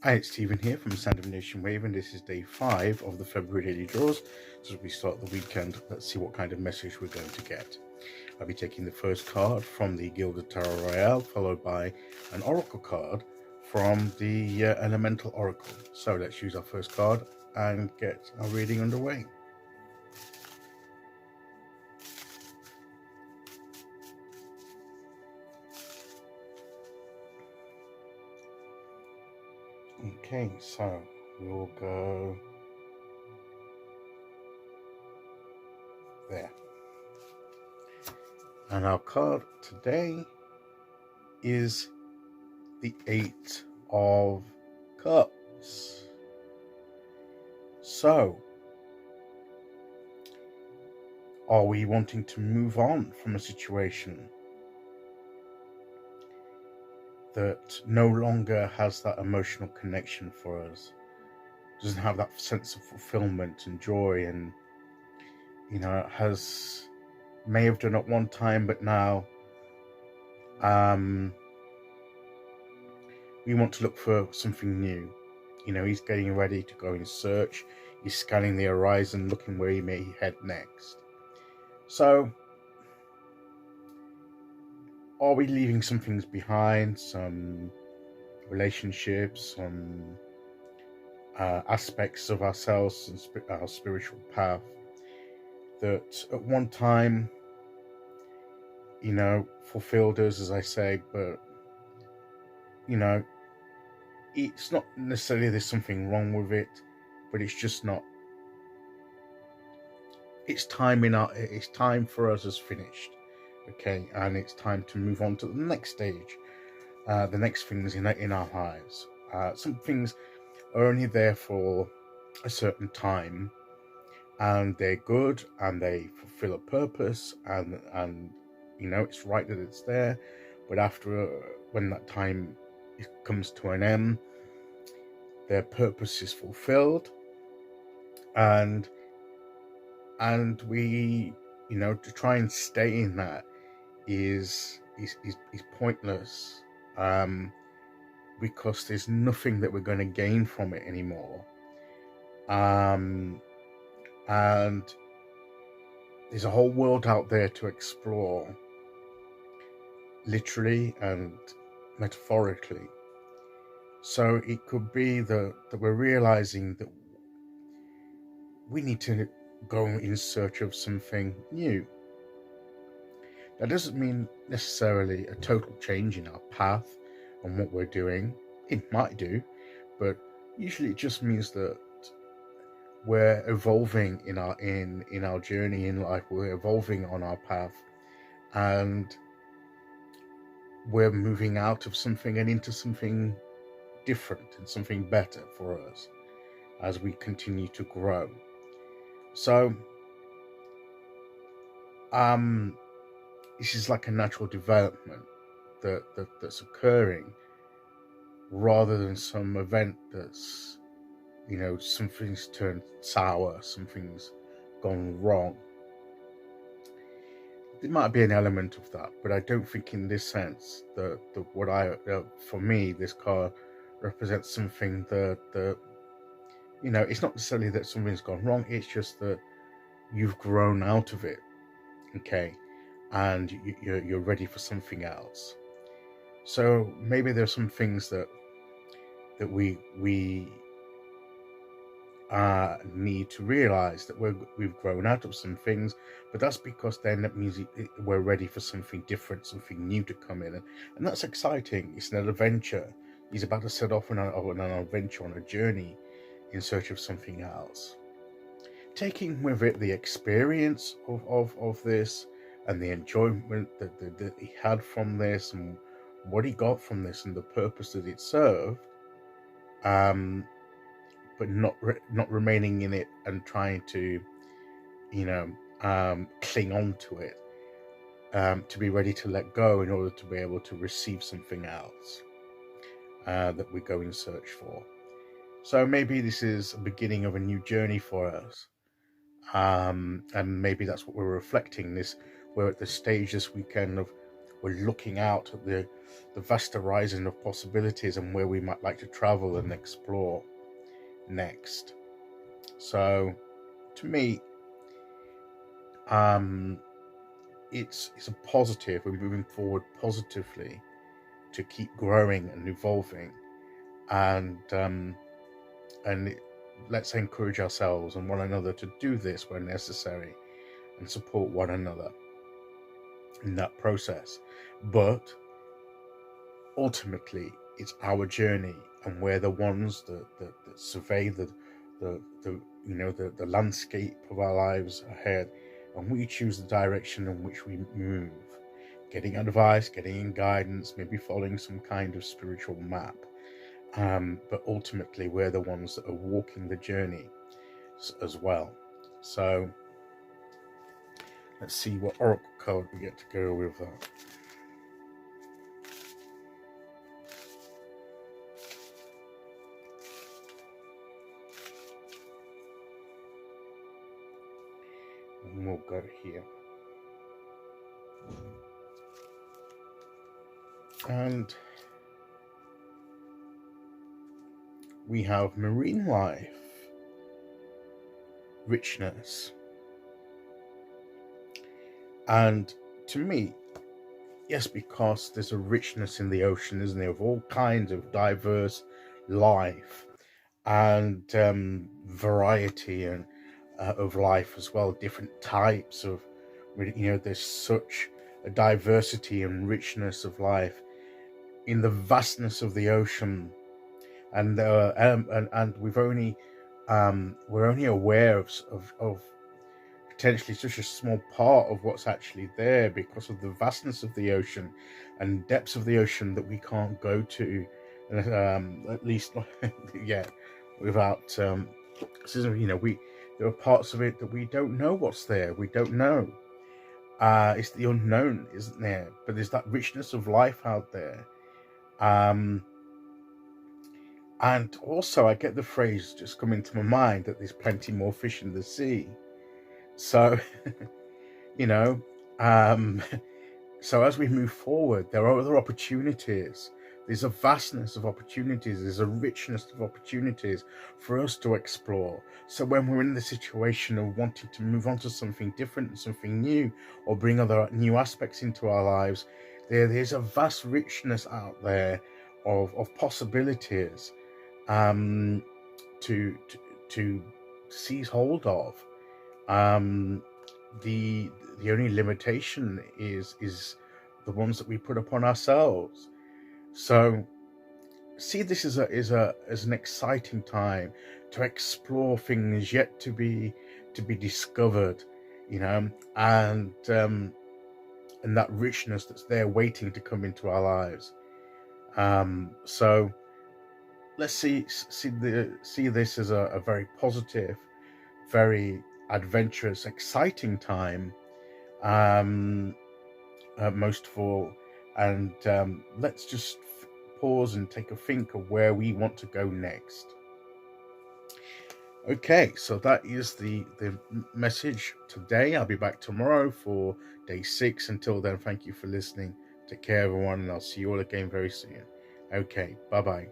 Hi, it's Stephen here from Sound of Nation Wave, and this is day 5 of the February daily draws. So as we start the weekend, let's see what kind of message we're going to get. I'll be taking the first card from the Gilded Tarot Royale, followed by an Oracle card from the Elemental Oracle. So let's use our first card and get our reading underway. Okay, so we'll go there. And our card today is the 8 of Cups. So, are we wanting to move on from a situation that no longer has that emotional connection for us, doesn't have that sense of fulfillment and joy, and may have done at one time, but now we want to look for something new. He's getting ready to go in search. He's scanning the horizon, looking where he may head next. So, are we leaving some things behind, some relationships, some aspects of ourselves and our spiritual path that at one time, fulfilled us, as I say, but, it's not necessarily there's something wrong with it, but it's just not. It's time for us as finished, okay, and it's time to move on to the next stage, the next things in our lives. Some things are only there for a certain time, and they're good and they fulfill a purpose, and it's right that it's there, but after when that time comes to an end, their purpose is fulfilled, and we to try and stay in that is pointless, because there's nothing that we're going to gain from it anymore, and there's a whole world out there to explore, literally and metaphorically. So it could be that we're realizing that we need to go in search of something new. That doesn't mean necessarily a total change in our path and what we're doing. It might do, but usually it just means that we're evolving in our journey in life. We're evolving on our path, and we're moving out of something and into something different and something better for us as we continue to grow. So this is like a natural development that's occurring, rather than some event that's something's turned sour, something's gone wrong. There might be an element of that, but I don't think in this sense that for me, this card represents something that it's not necessarily that something's gone wrong. It's just that you've grown out of it, okay, and you're ready for something else. So maybe there's some things that we need to realize that we've grown out of some things, but that's because then that means we're ready for something different, something new to come in, and that's exciting. It's an adventure. He's about to set off on an adventure, on a journey in search of something else, taking with it the experience of this and the enjoyment that he had from this, and what he got from this, and the purpose that it served, but not remaining in it and trying to cling on to it, to be ready to let go in order to be able to receive something else that we go in search for. So maybe this is a beginning of a new journey for us, and maybe that's what we're reflecting. We're at the stage this weekend of we're looking out at the vast horizon of possibilities and where we might like to travel and explore next. So to me, it's a positive. We're moving forward positively to keep growing and evolving, and let's encourage ourselves and one another to do this where necessary and support one another in that process. But ultimately, it's our journey, and we're the ones that survey the landscape of our lives ahead, and we choose the direction in which we move, getting advice, getting guidance, maybe following some kind of spiritual map. But ultimately, we're the ones that are walking the journey as well. So let's see what oracle card we get to go with that. And we'll go here. And we have marine life, richness. And to me, yes, because there's a richness in the ocean, isn't there, of all kinds of diverse life and variety and of life as well, different types of, there's such a diversity and richness of life in the vastness of the ocean, and we've only we're only aware of potentially such a small part of what's actually there because of the vastness of the ocean and depths of the ocean that we can't go to, at least not yet, without there are parts of it that we don't know what's there. We don't know. It's the unknown, isn't there? But there's that richness of life out there. And also, I get the phrase just coming to my mind that there's plenty more fish in the sea. So, so as we move forward, there are other opportunities. There's a vastness of opportunities. There's a richness of opportunities for us to explore. So when we're in the situation of wanting to move on to something different and something new, or bring other new aspects into our lives, there's a vast richness out there of possibilities to seize hold of. The only limitation is the ones that we put upon ourselves. So see this as an exciting time to explore things yet to be discovered, and that richness that's there waiting to come into our lives. So let's see this as a very positive, very adventurous, exciting time, most of all, and let's just pause and take a think of where we want to go next. Okay, so that is the message today. I'll be back tomorrow for day 6. Until then, thank you for listening. Take care, everyone, and I'll see you all again very soon. Okay, bye-bye.